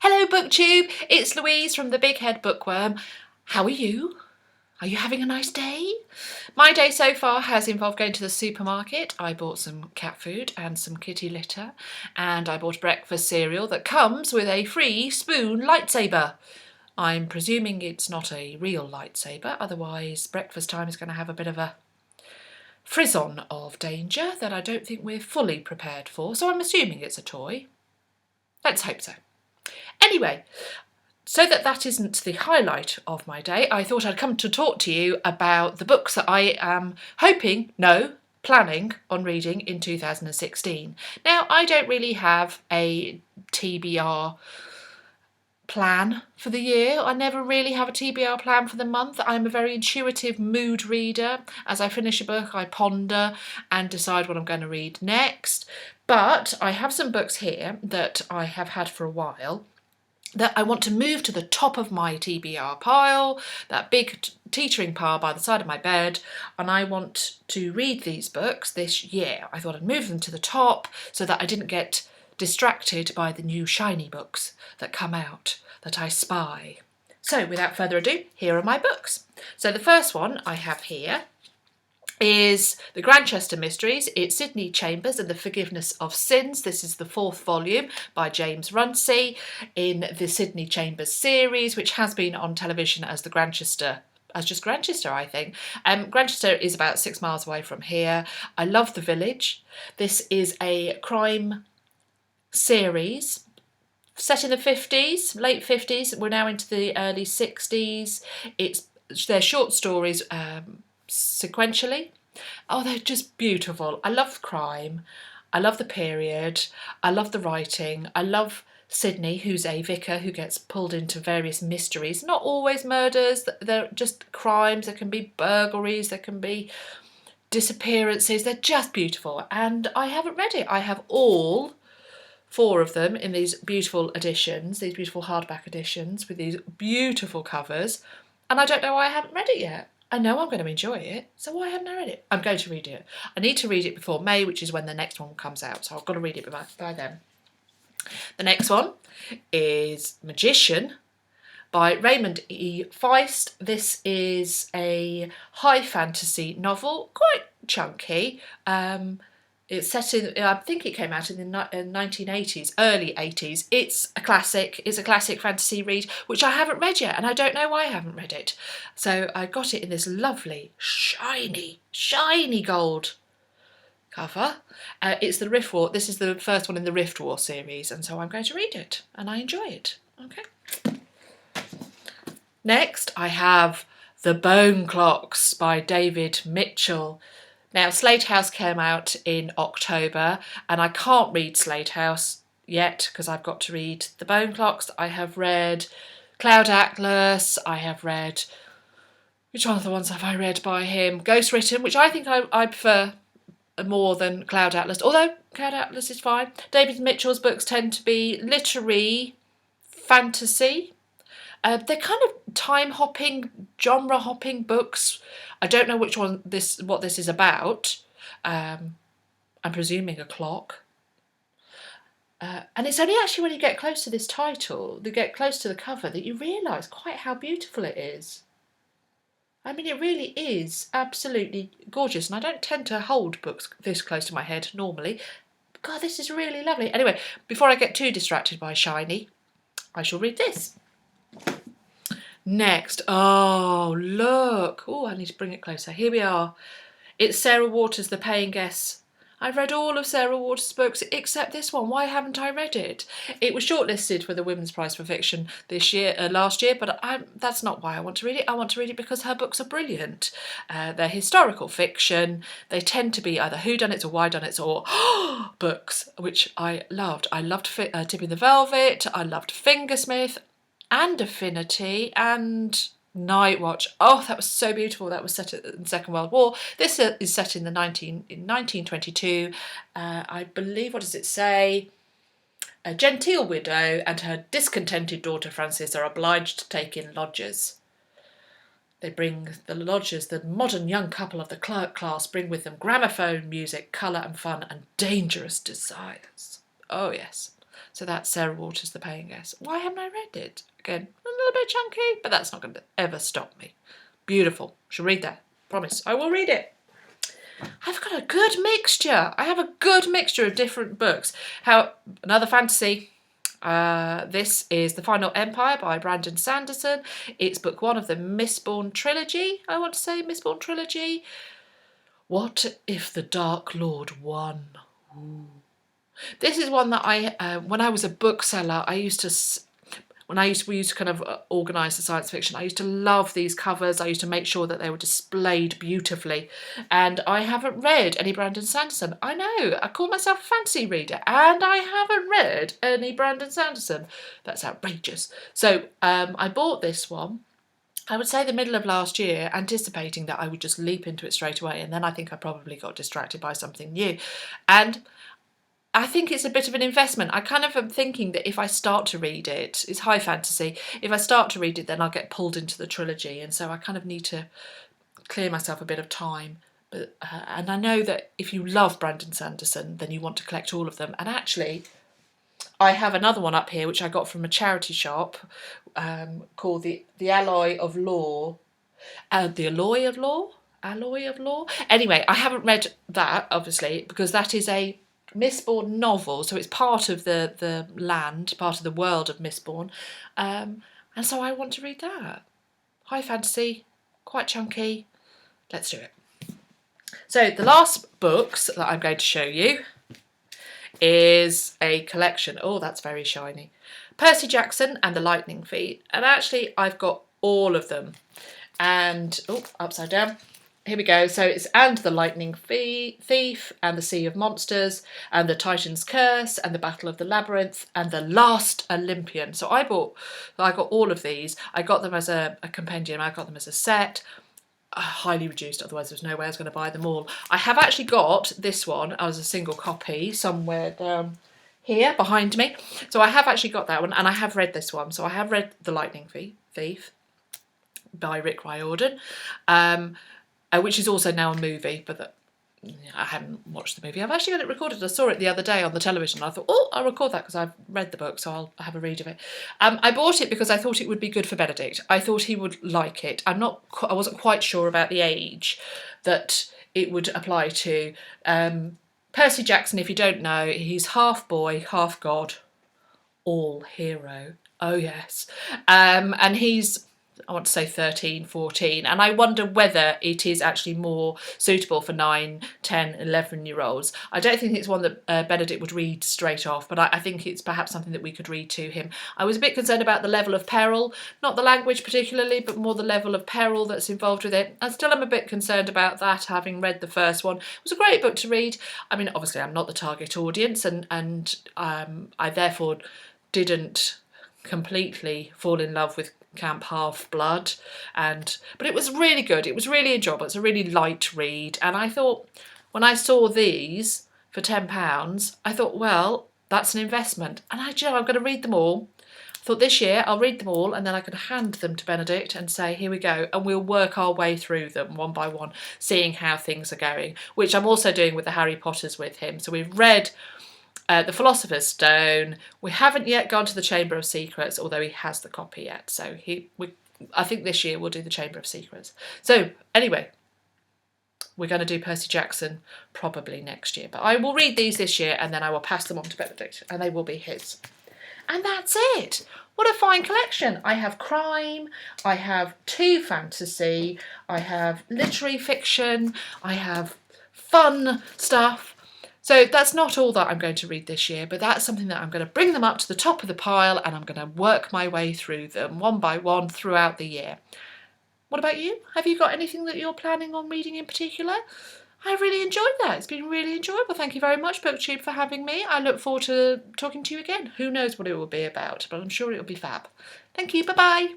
Hello BookTube, it's Louise from the Big Head Bookworm. How are you? Are you having a nice day? My day so far has involved going to the supermarket. I bought some cat food and some kitty litter, and I bought breakfast cereal that comes with a free spoon lightsaber. I'm presuming it's not a real lightsaber, otherwise breakfast time is going to have a bit of a frisson of danger that I don't think we're fully prepared for, so I'm assuming it's a toy. Let's hope so. Anyway, so that isn't the highlight of my day, I thought I'd come to talk to you about the books that I am planning on reading in 2016. Now, I don't really have a TBR plan for the year. I never really have a TBR plan for the month. I'm a very intuitive mood reader. As I finish a book, I ponder and decide what I'm going to read next. But I have some books here that I have had for a while that I want to move to the top of my TBR pile, that big teetering pile by the side of my bed, and I want to read these books this year. I thought I'd move them to the top so that I didn't get distracted by the new shiny books that come out that I spy. So without further ado, here are my books. So the first one I have here is The Grantchester Mysteries. It's Sydney Chambers and the Forgiveness of Sins. This is the 4th volume by James Runcie in the Sydney Chambers series, which has been on television as Grantchester, I think. Grantchester is about 6 miles away from here. I love the village. This is a crime series set in the 50s, late 50s. We're now into the early 60s. They're short stories sequentially. Oh, they're just beautiful. I love crime. I love the period. I love the writing. I love Sydney, who's a vicar who gets pulled into various mysteries. Not always murders. They're just crimes. There can be burglaries. There can be disappearances. They're just beautiful. And I haven't read it. I have all 4 of them in these beautiful editions, these beautiful hardback editions with these beautiful covers. And I don't know why I haven't read it yet. I know I'm going to enjoy it, so why haven't I read it? I'm going to read it. I need to read it before May, which is when the next one comes out, so I've got to read it by then. The next one is Magician by Raymond E. Feist. This is a high fantasy novel, quite chunky. It's set in, I think it came out in the 1980s, early 80s. It's a classic fantasy read, which I haven't read yet, and I don't know why I haven't read it. So I got it in this lovely, shiny gold cover. It's the Rift War. This is the first one in the Rift War series, and so I'm going to read it, and I enjoy it. Okay. Next, I have The Bone Clocks by David Mitchell. Now, Slate House came out in October, and I can't read Slate House yet because I've got to read The Bone Clocks. I have read Cloud Atlas. I have read... Which one of the ones have I read by him? Ghost Written, which I think I prefer more than Cloud Atlas, although Cloud Atlas is fine. David Mitchell's books tend to be literary fantasy. They're kind of time-hopping, genre-hopping books. I don't know what this is about. I'm presuming a clock. And it's only actually when you get close to this title, you get close to the cover, that you realise quite how beautiful it is. I mean, it really is absolutely gorgeous. And I don't tend to hold books this close to my head normally. God, this is really lovely. Anyway, before I get too distracted by shiny, I shall read this. Next, oh look, oh I need to bring it closer, here we are. It's Sarah Waters' The Paying Guests. I've read all of Sarah Waters' books except this one. Why haven't I read it? It was shortlisted for the Women's Prize for Fiction last year, but that's not why I want to read it. I want to read it because her books are brilliant. They're historical fiction. They tend to be either whodunits or whydunits or books, which I loved. I loved Tipping the Velvet. I loved Fingersmith and Affinity and Night Watch. Oh, that was so beautiful. That was set in the Second World War. This is set in 1922. I believe, what does it say? A genteel widow and her discontented daughter Frances are obliged to take in lodgers. They bring the lodgers, the modern young couple of the clerk class, bring with them gramophone music, colour and fun, and dangerous desires. Oh yes. So that's Sarah Waters' The Paying Guest. Why haven't I read it? Again, a little bit chunky, but that's not going to ever stop me. Beautiful. Shall read that. Promise. I will read it. I've got a good mixture. I have a good mixture of different books. Another fantasy. This is The Final Empire by Brandon Sanderson. It's book 1 of the Mistborn trilogy. I want to say Mistborn trilogy. What if the Dark Lord won? Ooh. This is one that when I was a bookseller, we used to kind of organise the science fiction. I used to love these covers. I used to make sure that they were displayed beautifully. And I haven't read any Brandon Sanderson. I know, I call myself a fantasy reader, and I haven't read any Brandon Sanderson. That's outrageous. So I bought this one, I would say the middle of last year, anticipating that I would just leap into it straight away. And then I think I probably got distracted by something new. And I think it's a bit of an investment. I kind of am thinking that if I start to read it, it's high fantasy, if I start to read it, then I'll get pulled into the trilogy. And so I kind of need to clear myself a bit of time. And I know that if you love Brandon Sanderson, then you want to collect all of them. And actually, I have another one up here, which I got from a charity shop called the Alloy of Law. The Alloy of Law? Alloy of Law? Anyway, I haven't read that, obviously, because that is a Mistborn novel, so it's part of the land, part of the world of Mistborn, and so I want to read that. High fantasy, quite chunky. Let's do it. So the last books that I'm going to show you is a collection. Oh, that's very shiny. Percy Jackson and the Lightning Thief, and actually I've got all of them. And upside down. Here we go. So it's And the Lightning Thief, and the Sea of Monsters, and the Titan's Curse, and the Battle of the Labyrinth, and the Last Olympian. So I got all of these. I got them as a compendium. I got them as a set, highly reduced. Otherwise, there's no way I was going to buy them all. I have actually got this one as a single copy somewhere down here behind me. So I have actually got that one, and I have read this one. So I have read The Lightning Thief by Rick Riordan. Which is also now a movie, but I haven't watched the movie. I've actually got it recorded. I saw it the other day on the television. I thought, I'll record that because I've read the book, so I'll have a read of it. I bought it because I thought it would be good for Benedict. I thought he would like it. I wasn't quite sure about the age that it would apply to. Percy Jackson, if you don't know, he's half boy, half god, all hero. Oh yes. And he's, I want to say 13, 14, and I wonder whether it is actually more suitable for 9, 10, 11-year-olds. I don't think it's one that Benedict would read straight off, but I think it's perhaps something that we could read to him. I was a bit concerned about the level of peril, not the language particularly, but more the level of peril that's involved with it. I still am a bit concerned about that, having read the first one. It was a great book to read. I mean, obviously I'm not the target audience, and I therefore didn't completely fall in love with Camp Half-Blood, but it was really good. It was really enjoyable. It's a really light read, and I thought when I saw these for £10, I thought, well, that's an investment, and I'm going to read them all. I thought this year I'll read them all, and then I can hand them to Benedict and say, here we go, and we'll work our way through them one by one, seeing how things are going, which I'm also doing with the Harry Potters with him. So we've read The Philosopher's Stone. We haven't yet gone to the Chamber of Secrets, although he has the copy yet. So I think this year we'll do the Chamber of Secrets. So anyway, we're going to do Percy Jackson probably next year. But I will read these this year, and then I will pass them on to Benedict, and they will be his. And that's it. What a fine collection. I have crime, I have 2 fantasy, I have literary fiction, I have fun stuff. So that's not all that I'm going to read this year, but that's something that I'm going to bring them up to the top of the pile, and I'm going to work my way through them one by one throughout the year. What about you? Have you got anything that you're planning on reading in particular? I really enjoyed that. It's been really enjoyable. Thank you very much, BookTube, for having me. I look forward to talking to you again. Who knows what it will be about, but I'm sure it will be fab. Thank you. Bye-bye.